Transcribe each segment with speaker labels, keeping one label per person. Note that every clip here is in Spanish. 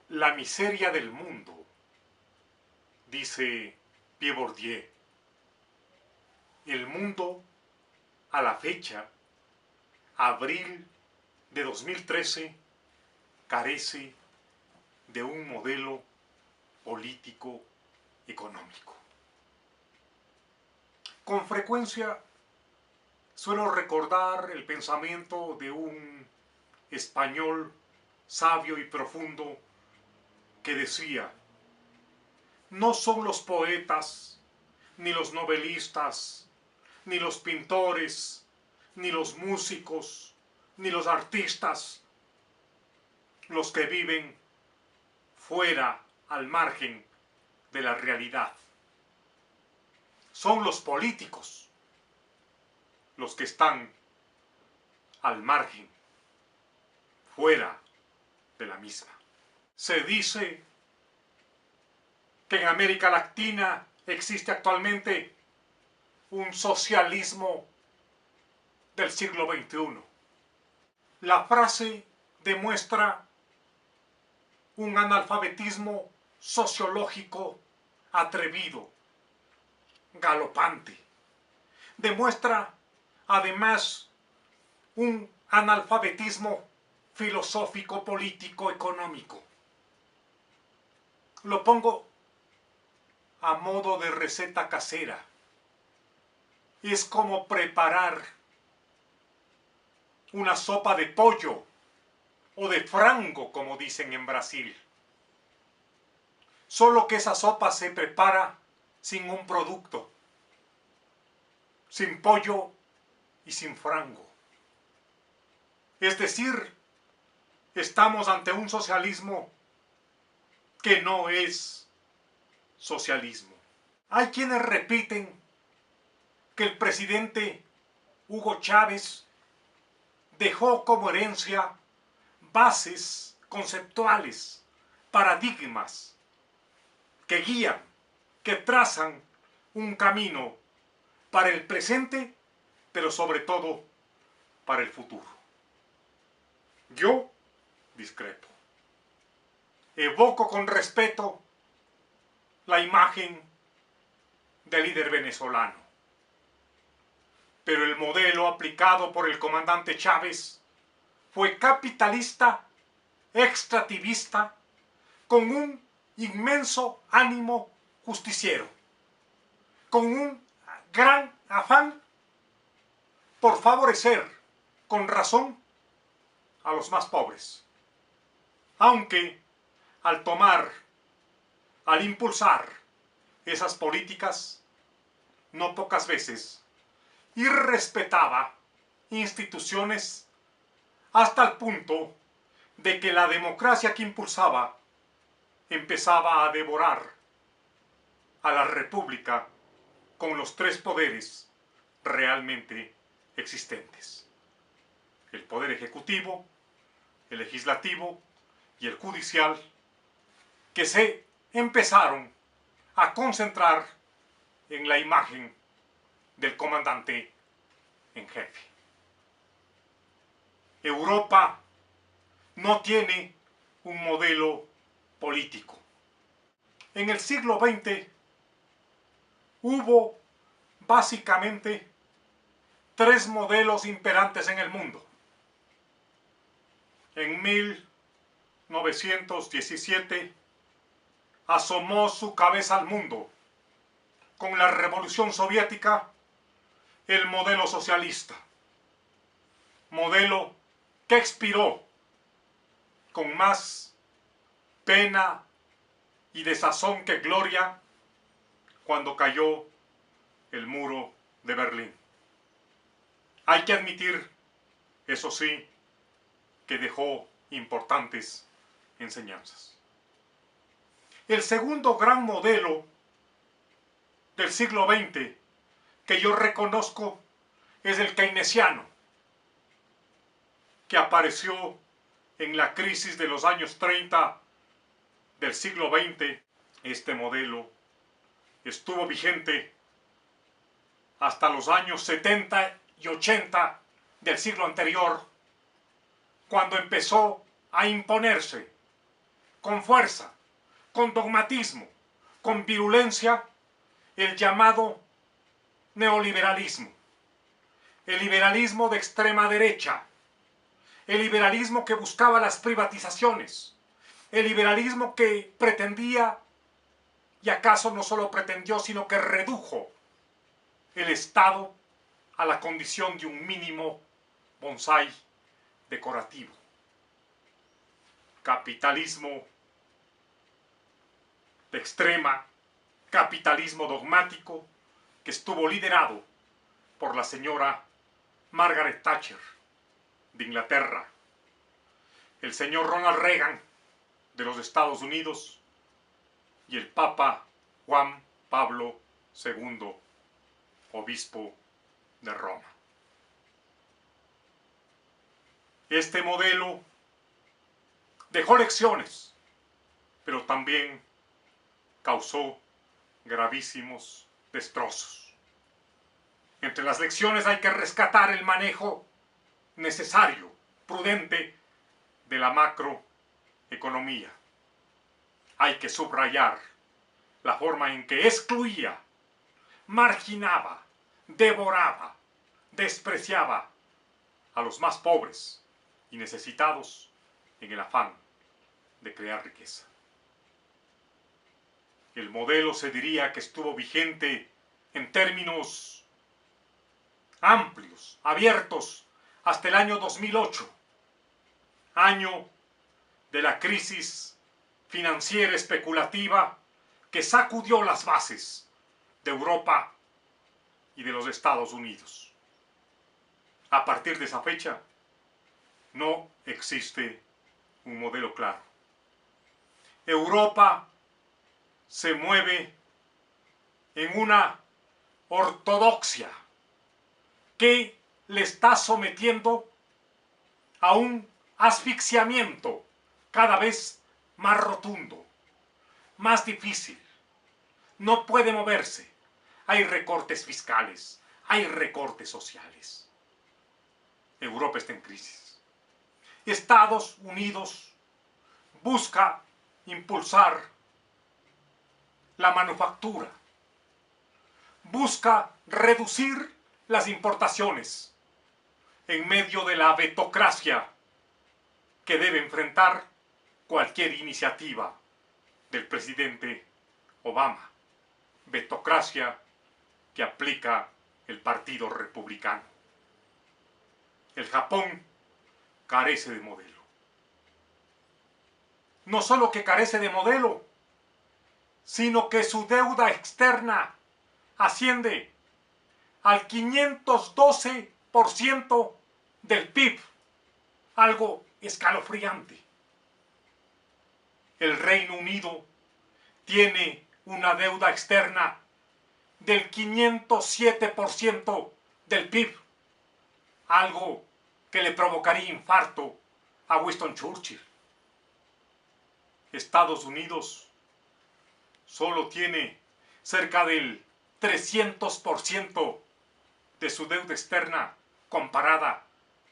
Speaker 1: La miseria del mundo, dice Pierre Bourdieu. El mundo, a la fecha, abril de 2013, carece de un modelo político económico. Con frecuencia suelo recordar el pensamiento de un español sabio y profundo que decía: no son los poetas, ni los novelistas, ni los pintores, ni los músicos, ni los artistas los que viven fuera, al margen de la realidad. Son los políticos los que están al margen, fuera de la misma. Se dice que en América Latina existe actualmente un socialismo del siglo XXI. La frase demuestra un analfabetismo sociológico atrevido, galopante. Demuestra además un analfabetismo filosófico, político, económico. Lo pongo a modo de receta casera. Es como preparar una sopa de pollo o de frango, como dicen en Brasil. Solo que esa sopa se prepara sin un producto, sin pollo y sin frango. Es decir, estamos ante un socialismo que no es socialismo. Hay quienes repiten que el presidente Hugo Chávez dejó como herencia bases conceptuales, paradigmas que guían, que trazan un camino para el presente, pero sobre todo para el futuro. Yo discrepo. Evoco con respeto la imagen del líder venezolano, pero el modelo aplicado por el comandante Chávez fue capitalista, extractivista, con un inmenso ánimo justiciero, con un gran afán por favorecer, con razón, a los más pobres. Aunque al impulsar esas políticas, no pocas veces irrespetaba instituciones hasta el punto de que la democracia que impulsaba empezaba a devorar a la república con los tres poderes realmente existentes: el poder ejecutivo, el legislativo y el judicial, que se empezaron a concentrar en la imagen del comandante en jefe. Europa no tiene un modelo político. En el siglo XX hubo básicamente tres modelos imperantes en el mundo. En 1917 asomó su cabeza al mundo con la Revolución Soviética el modelo socialista, modelo que expiró con más pena y desazón que gloria cuando cayó el muro de Berlín. Hay que admitir, eso sí, que dejó importantes enseñanzas. El segundo gran modelo del siglo XX que yo reconozco es el keynesiano, que apareció en la crisis de los años 30 del siglo XX. Este modelo estuvo vigente hasta los años 70 y 80 del siglo anterior, cuando empezó a imponerse con fuerza, con dogmatismo, con virulencia, el llamado neoliberalismo, el liberalismo de extrema derecha, el liberalismo que buscaba las privatizaciones, el liberalismo que pretendía, y acaso no solo pretendió, sino que redujo el Estado a la condición de un mínimo bonsái decorativo. Capitalismo de extrema, capitalismo dogmático, que estuvo liderado por la señora Margaret Thatcher de Inglaterra, el señor Ronald Reagan de los Estados Unidos y el Papa Juan Pablo II, obispo de Roma. Este modelo dejó lecciones, pero también causó gravísimos destrozos. Entre las lecciones hay que rescatar el manejo necesario, prudente, de la macroeconomía. Hay que subrayar la forma en que excluía, marginaba, devoraba, despreciaba a los más pobres y necesitados en el afán de crear riqueza. El modelo se diría que estuvo vigente en términos amplios, abiertos, hasta el año 2008, año de la crisis financiera especulativa que sacudió las bases de Europa y de los Estados Unidos. A partir de esa fecha, no existe un modelo claro. Europa se mueve en una ortodoxia que le está sometiendo a un asfixiamiento cada vez más rotundo, más difícil. No puede moverse. Hay recortes fiscales, hay recortes sociales. Europa está en crisis. Estados Unidos busca impulsar la manufactura, busca reducir las importaciones en medio de la vetocracia que debe enfrentar cualquier iniciativa del presidente Obama. Vetocracia que aplica el Partido Republicano. El Japón carece de modelo. No solo que carece de modelo, sino que su deuda externa asciende al 512% del PIB, algo escalofriante. El Reino Unido tiene una deuda externa del 507% del PIB, algo que le provocaría infarto a Winston Churchill. Estados Unidos solo tiene cerca del 300% de su deuda externa comparada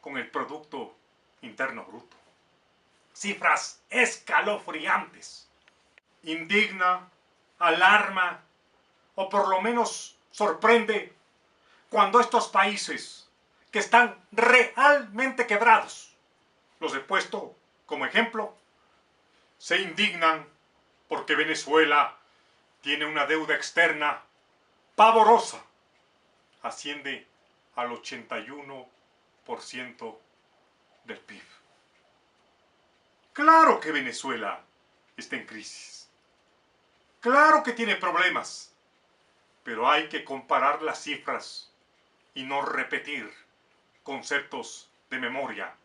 Speaker 1: con el Producto Interno Bruto. Cifras escalofriantes. Indigna, alarma o por lo menos sorprende cuando estos países que están realmente quebrados, los he puesto como ejemplo, se indignan porque Venezuela tiene una deuda externa pavorosa, asciende al 81% del PIB. Claro que Venezuela está en crisis. Claro que tiene problemas, pero hay que comparar las cifras y no repetir conceptos de memoria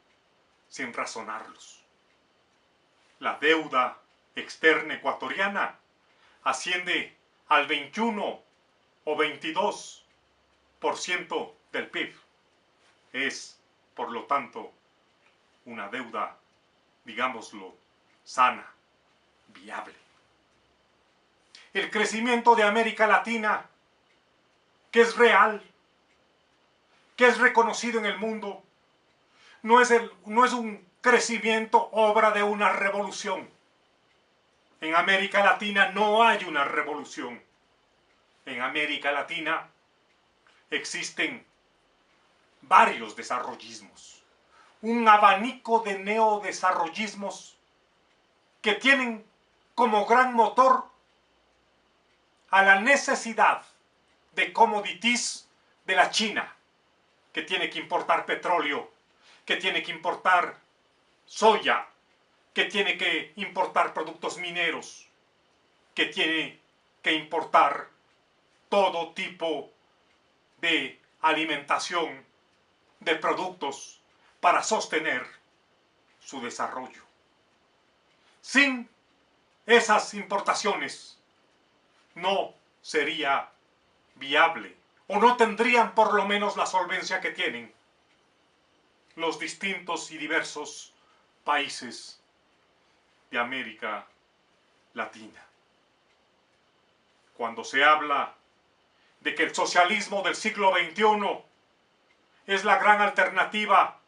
Speaker 1: sin razonarlos. La deuda externa ecuatoriana asciende al 21 o 22% del PIB. Es, por lo tanto, una deuda, digámoslo, sana, viable. El crecimiento de América Latina, que es real, que es reconocido en el mundo, no es un crecimiento obra de una revolución. En América Latina no hay una revolución. En América Latina existen varios desarrollismos, un abanico de neodesarrollismos que tienen como gran motor a la necesidad de commodities de la China, que tiene que importar petróleo, que tiene que importar soya, que tiene que importar productos mineros, que tiene que importar todo tipo de alimentación, de productos para sostener su desarrollo. Sin esas importaciones no sería viable o no tendrían por lo menos la solvencia que tienen los distintos y diversos países de América Latina. Cuando se habla de que el socialismo del siglo XXI es la gran alternativa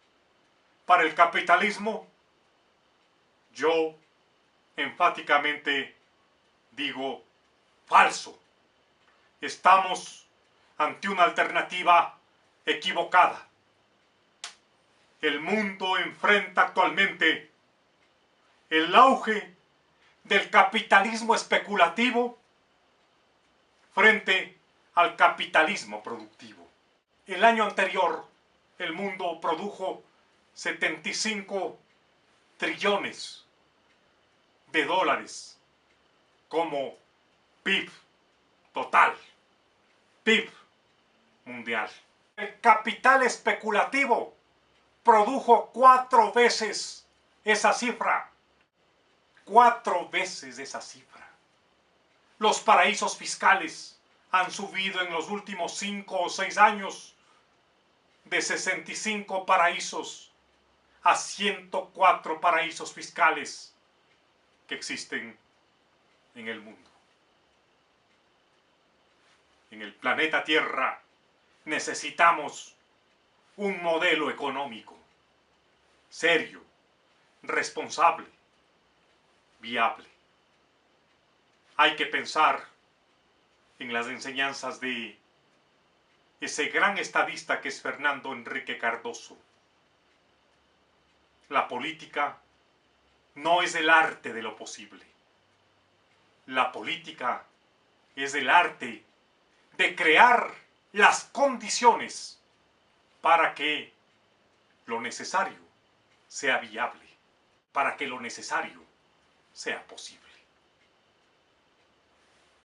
Speaker 1: para el capitalismo, yo enfáticamente digo falso. Estamos ante una alternativa equivocada. El mundo enfrenta actualmente el auge del capitalismo especulativo frente al capitalismo productivo. El año anterior, el mundo produjo 75 trillones de dólares como PIB total, PIB mundial. El capital especulativo produjo 4 veces esa cifra. 4 veces esa cifra. Los paraísos fiscales han subido en los últimos 5 o 6 años de 65 paraísos a 104 paraísos fiscales que existen en el mundo. En el planeta Tierra necesitamos un modelo económico serio, responsable, viable. Hay que pensar en las enseñanzas de ese gran estadista que es Fernando Enrique Cardoso. La política no es el arte de lo posible. La política es el arte de crear las condiciones para que lo necesario sea viable, para que lo necesario sea posible.